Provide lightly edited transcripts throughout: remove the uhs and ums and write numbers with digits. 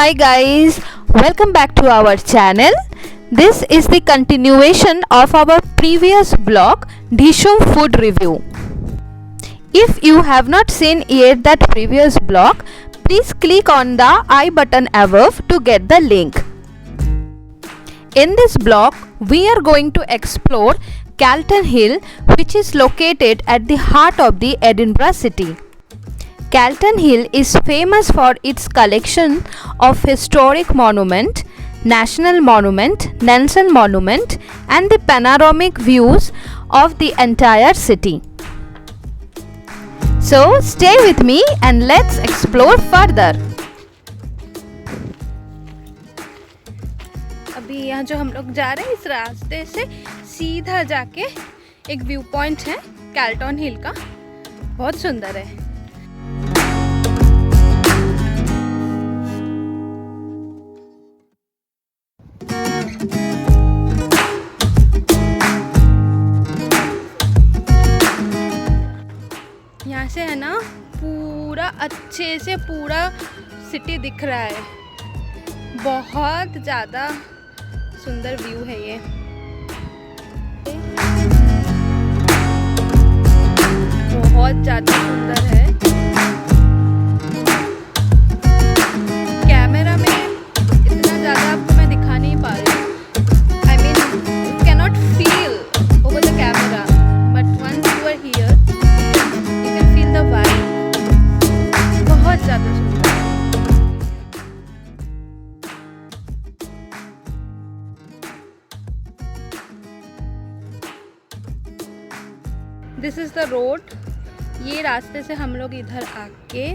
Hi guys, welcome back to our channel. This is the continuation of our previous blog, Dhishum Food Review. If you have not seen yet that previous blog, please click on the I button above to get the link. In this blog, we are going to explore Calton Hill, which is located at the heart of the Edinburgh city. Calton Hill is famous for its collection of historic monument, National Monument, Nelson Monument, and the panoramic views of the entire city. So stay with me and let's explore further. अभी यहाँ जो हम लोग जा रहे हैं इस रास्ते से सीधा जाके एक व्यू पॉइंट है कैल्टन हिल का, बहुत सुंदर है। यहाँ से है ना पूरा अच्छे से पूरा सिटी दिख रहा है, बहुत ज़्यादा सुंदर व्यू है ये। बहुत ज़्यादा सुंदर है। कैमरा में इतना ज़्यादा आपको मैं दिखा नहीं पा रही हूँ। I mean you can not feel over the camera, but once you are here you can feel the vibe. बहुत ज़्यादा सुंदर। This is the road. ये रास्ते से हम लोग इधर आके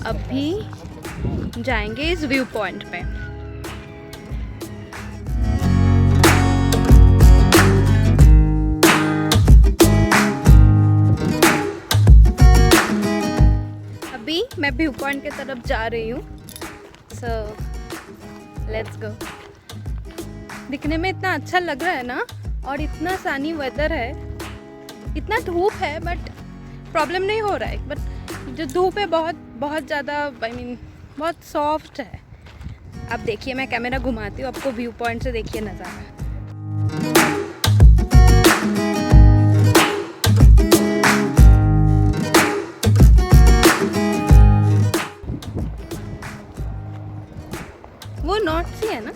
अभी जाएंगे इस व्यू पॉइंट पे। अभी मैं व्यू पॉइंट की तरफ जा रही हूँ। So let's go. दिखने में इतना अच्छा लग रहा है ना, और इतना सनी वेदर है, इतना धूप है बट प्रॉब्लम नहीं हो रहा है। बट जो धूप है बहुत ज़्यादा, आई मीन बहुत सॉफ्ट है। अब देखिए, मैं कैमरा घुमाती हूँ, आपको व्यू पॉइंट से देखिए नज़ारा। वो नॉर्थ सी है ना?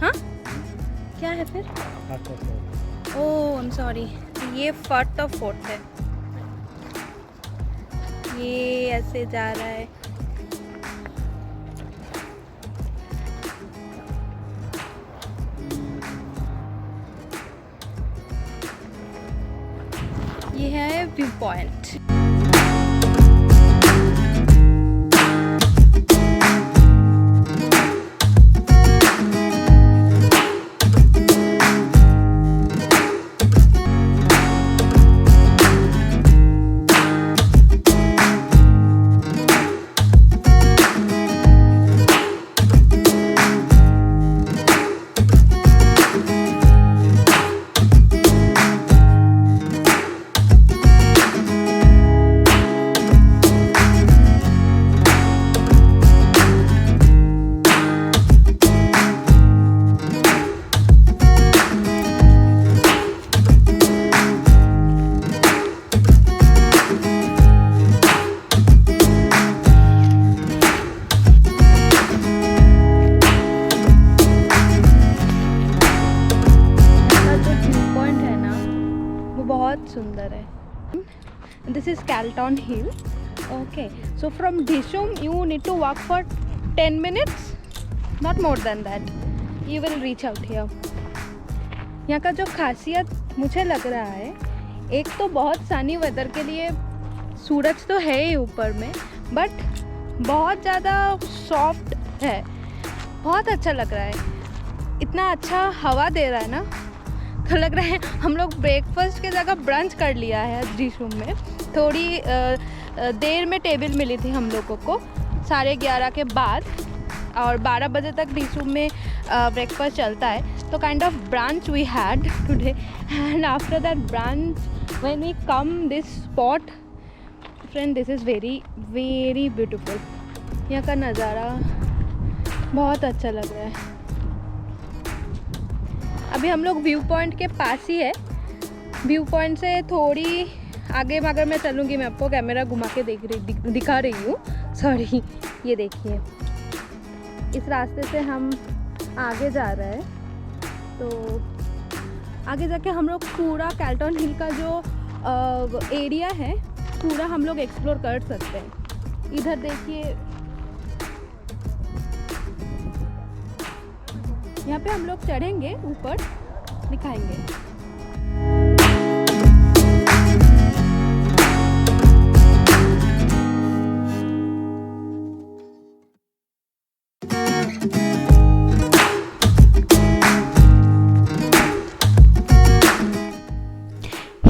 हाँ, क्या है फिर? ओह आई एम सॉरी, ये फर्ट ऑफ फोर्ट है। ये ऐसे जा रहा है। ये है व्यू पॉइंट। बहुत सुंदर है। This is Calton Hill. Okay, so from Dishoom you need to walk for 10 minutes, not more than that, you will reach out here. यहाँ का जो खासियत मुझे लग रहा है, एक तो बहुत सनी वेदर के लिए सूरज तो है ही ऊपर में, बट बहुत ज़्यादा सॉफ्ट है, बहुत अच्छा लग रहा है। इतना अच्छा हवा दे रहा है ना, तो लग रहा है हम लोग ब्रेकफास्ट के जगह ब्रंच कर लिया है ढिशुम में। थोड़ी देर में टेबल मिली थी हम लोगों को 11:30 के बाद, और 12 बजे तक ढिशुम में ब्रेकफास्ट चलता है। तो kind of brunch we had today, and after that brunch when we come this spot, friend, this is very very beautiful. यहाँ का नज़ारा बहुत अच्छा लग रहा है। अभी हम लोग व्यू पॉइंट के पास ही है। व्यू पॉइंट से थोड़ी आगे अगर मैं चलूँगी, मैं आपको कैमरा घुमा के दिखा रही हूँ। सॉरी, ये देखिए, इस रास्ते से हम आगे जा रहे हैं। तो आगे जाके हम लोग पूरा कैल्टन हिल का जो एरिया है पूरा हम लोग एक्सप्लोर कर सकते हैं। इधर देखिए, यहाँ पे हम लोग चढ़ेंगे, ऊपर दिखाएंगे।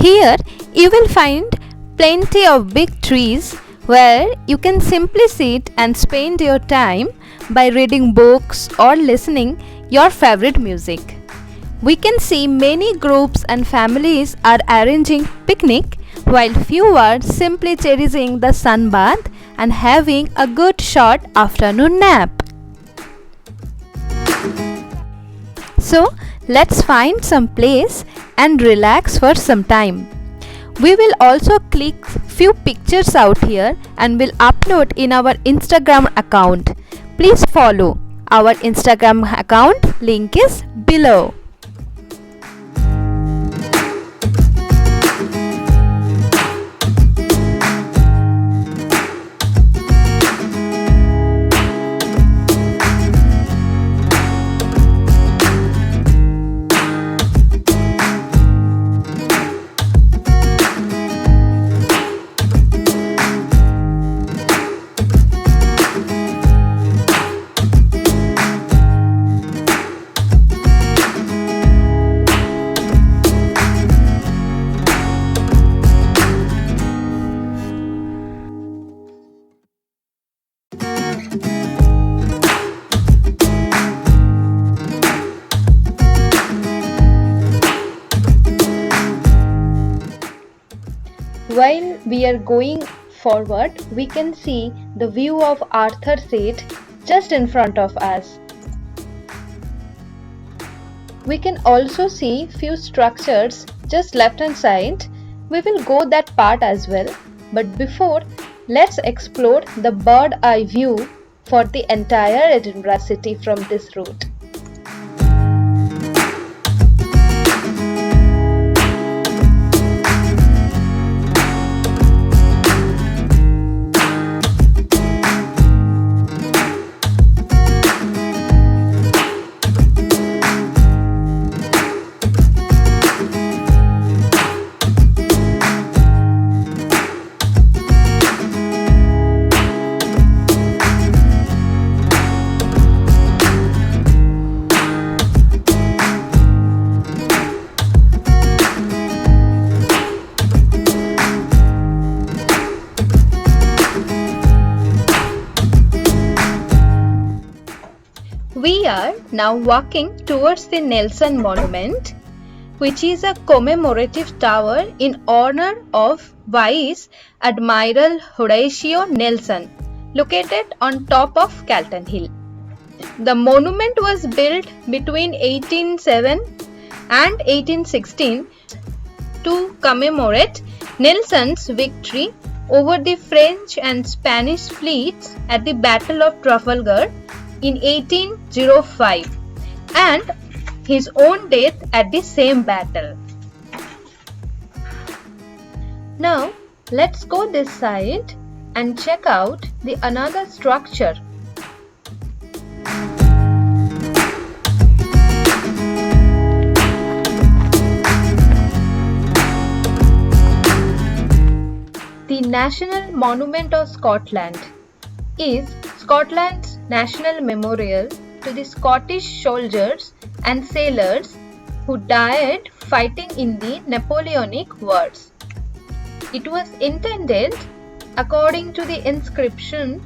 Here you will find plenty of big trees where you can simply sit and spend your time by reading books or listening your favorite music. We can see many groups and families are arranging picnic while few are simply cherishing the sun bath and having a good short afternoon nap. So let's find some place and relax for some time. We will also click few pictures out here and will upload in our Instagram account. Please follow our Instagram account, link is below. While we are going forward, we can see the view of Arthur Seat just in front of us. We can also see few structures just left hand side. We will go that part as well. But before, let's explore the bird eye view for the entire Edinburgh city from this route. We are now walking towards the Nelson Monument, which is a commemorative tower in honor of Vice Admiral Horatio Nelson, located on top of Calton Hill. The monument was built between 1807 and 1816 to commemorate Nelson's victory over the French and Spanish fleets at the Battle of Trafalgar in 1805 and his own death at the same battle. Now let's go this side and check out the another structure. The National Monument of Scotland is Scotland's national memorial to the Scottish soldiers and sailors who died fighting in the Napoleonic Wars. It was intended, according to the inscription,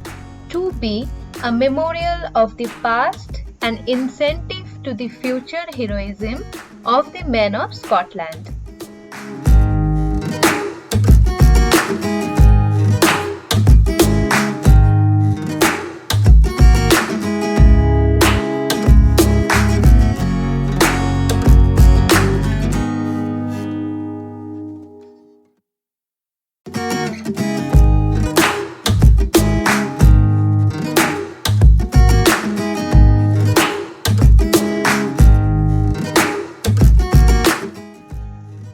to be a memorial of the past and incentive to the future heroism of the men of Scotland.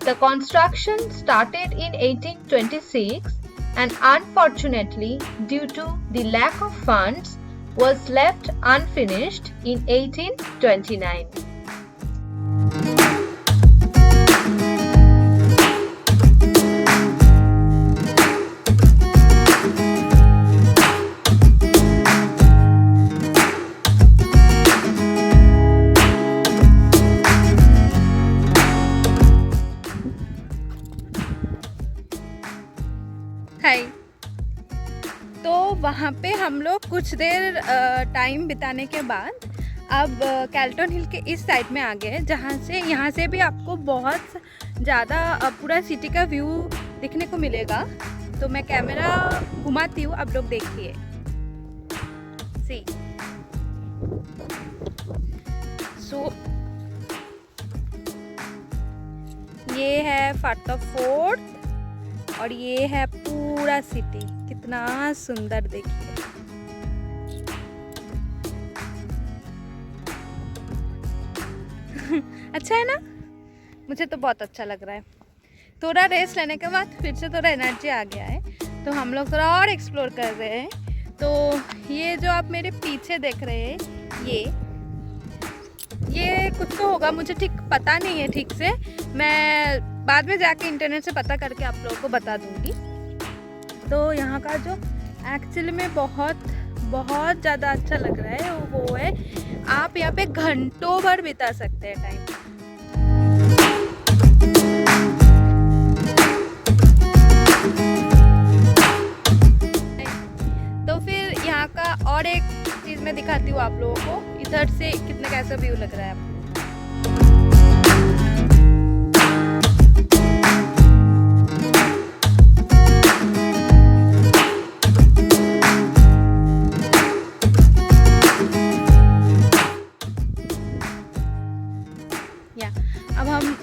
The construction started in 1826 and unfortunately, due to the lack of funds, was left unfinished in 1829. हाय। तो वहाँ पे हम लोग कुछ देर time बिताने के बाद अब कैल्टन हिल के इस साइड में आ गए, जहाँ से यहाँ से भी आपको बहुत ज़्यादा पूरा सिटी का व्यू दिखने को मिलेगा। तो मैं कैमरा घुमाती हूँ, आप लोग देखिए। सी सो ये है फाटक फोर्ट और ये है पूरा सिटी, कितना सुंदर देखिए। अच्छा है ना? मुझे तो बहुत अच्छा लग रहा है। थोड़ा रेस्ट लेने के बाद फिर से थोड़ा एनर्जी आ गया है, तो हम लोग थोड़ा और एक्सप्लोर कर रहे हैं। तो ये जो आप मेरे पीछे देख रहे हैं, ये कुछ तो होगा, मुझे ठीक पता नहीं है ठीक से। मैं बाद में जाके इंटरनेट से पता करके आप लोगों को बता दूंगी। तो यहाँ का जो एक्चुअली में बहुत बहुत ज़्यादा अच्छा लग रहा है वो है, आप यहाँ पे घंटों भर बिता सकते हैं टाइम। तो फिर यहाँ का और एक चीज़ मैं दिखाती हूँ आप लोगों को, इधर से कितना कैसा व्यू लग रहा है आपको।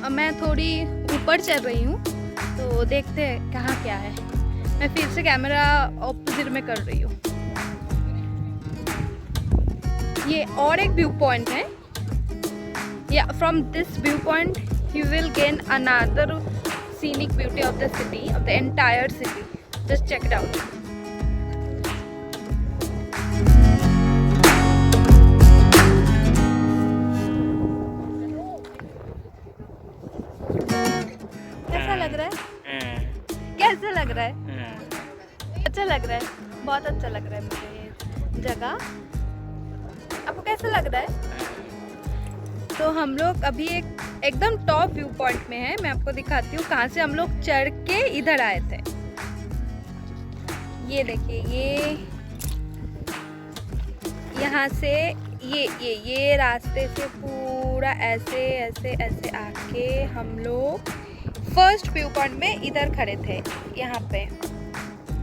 अब मैं थोड़ी ऊपर चल रही हूँ, तो देखते हैं कहाँ क्या है। मैं फिर से कैमरा ऑपोजिट में कर रही हूँ। ये और एक व्यू पॉइंट है। या from this view point you will gain another scenic beauty of the city, of the entire city. Just check it out. लग रहा है? कैसा लग रहा है? अच्छा लग रहा है, बहुत अच्छा लग रहा है मुझे ये जगह। आपको कैसा लग रहा है? तो हम लोग अभी एकदम टॉप व्यू पॉइंट में है। मैं आपको दिखाती हूँ कहाँ से हम लोग चढ़ के इधर आए थे। ये देखिए, ये यहाँ से ये रास्ते से पूरा ऐसे ऐसे ऐसे आके हम लोग फर्स्ट व्यू पॉइंट में इधर खड़े थे, यहाँ पे।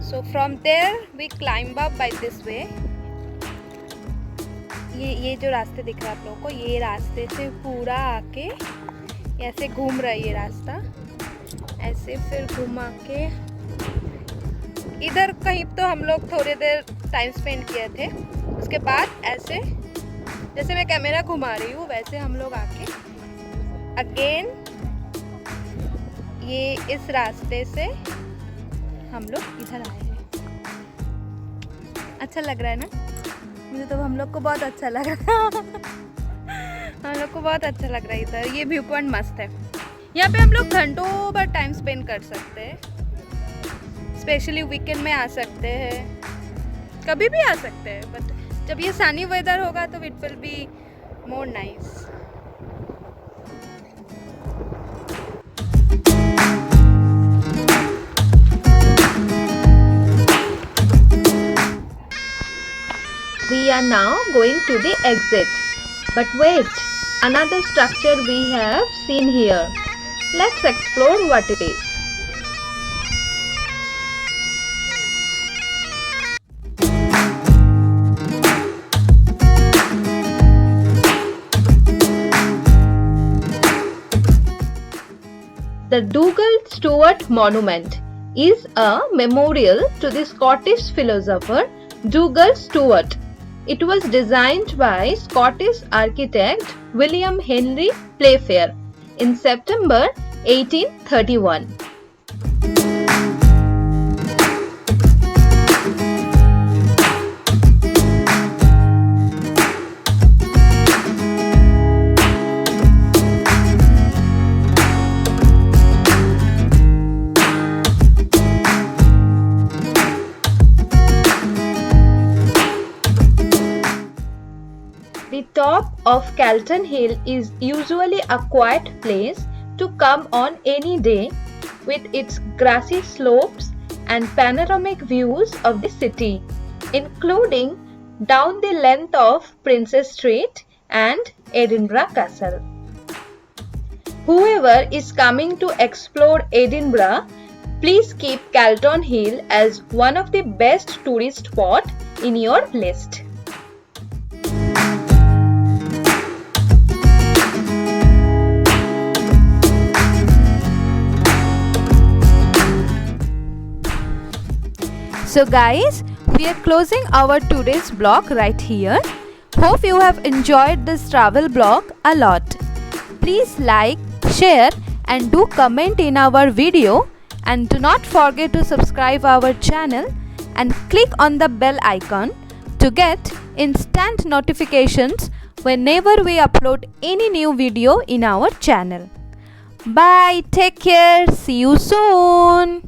So from there we climb up by this way. ये जो रास्ते दिख रहा है आप लोगों को, ये रास्ते से पूरा आके ऐसे घूम रहा है ये रास्ता, ऐसे फिर घुमा के इधर कहीं तो हम लोग थोड़ी देर टाइम स्पेंड किए थे। उसके बाद ऐसे जैसे मैं कैमरा घुमा रही हूँ वैसे हम लोग आके अगेन ये इस रास्ते से हम लोग इधर आए हैं। अच्छा लग रहा है ना? मुझे तो हम लोग को बहुत अच्छा लग रहा है। हम लोग को बहुत अच्छा लग रहा है इधर। ये व्यू पॉइंट मस्त है। यहाँ पे हम लोग घंटों भर टाइम स्पेंड कर सकते हैं। स्पेशली वीकेंड में आ सकते हैं, कभी भी आ सकते हैं, बट जब ये सनी वेदर होगा तो it will be more nice. We are now going to the exit. But wait, another structure we have seen here. Let's explore what it is. The Dougal Stewart Monument is a memorial to the Scottish philosopher Dougal Stewart. It was designed by Scottish architect William Henry Playfair in September 1831. The top of Calton Hill is usually a quiet place to come on any day, with its grassy slopes and panoramic views of the city, including down the length of Princess Street and Edinburgh Castle. Whoever is coming to explore Edinburgh, please keep Calton Hill as one of the best tourist spots in your list. So guys, we are closing our today's vlog right here. Hope you have enjoyed this travel vlog a lot. Please like, share and do comment in our video, and do not forget to subscribe our channel and click on the bell icon to get instant notifications whenever we upload any new video in our channel. Bye, take care, see you soon.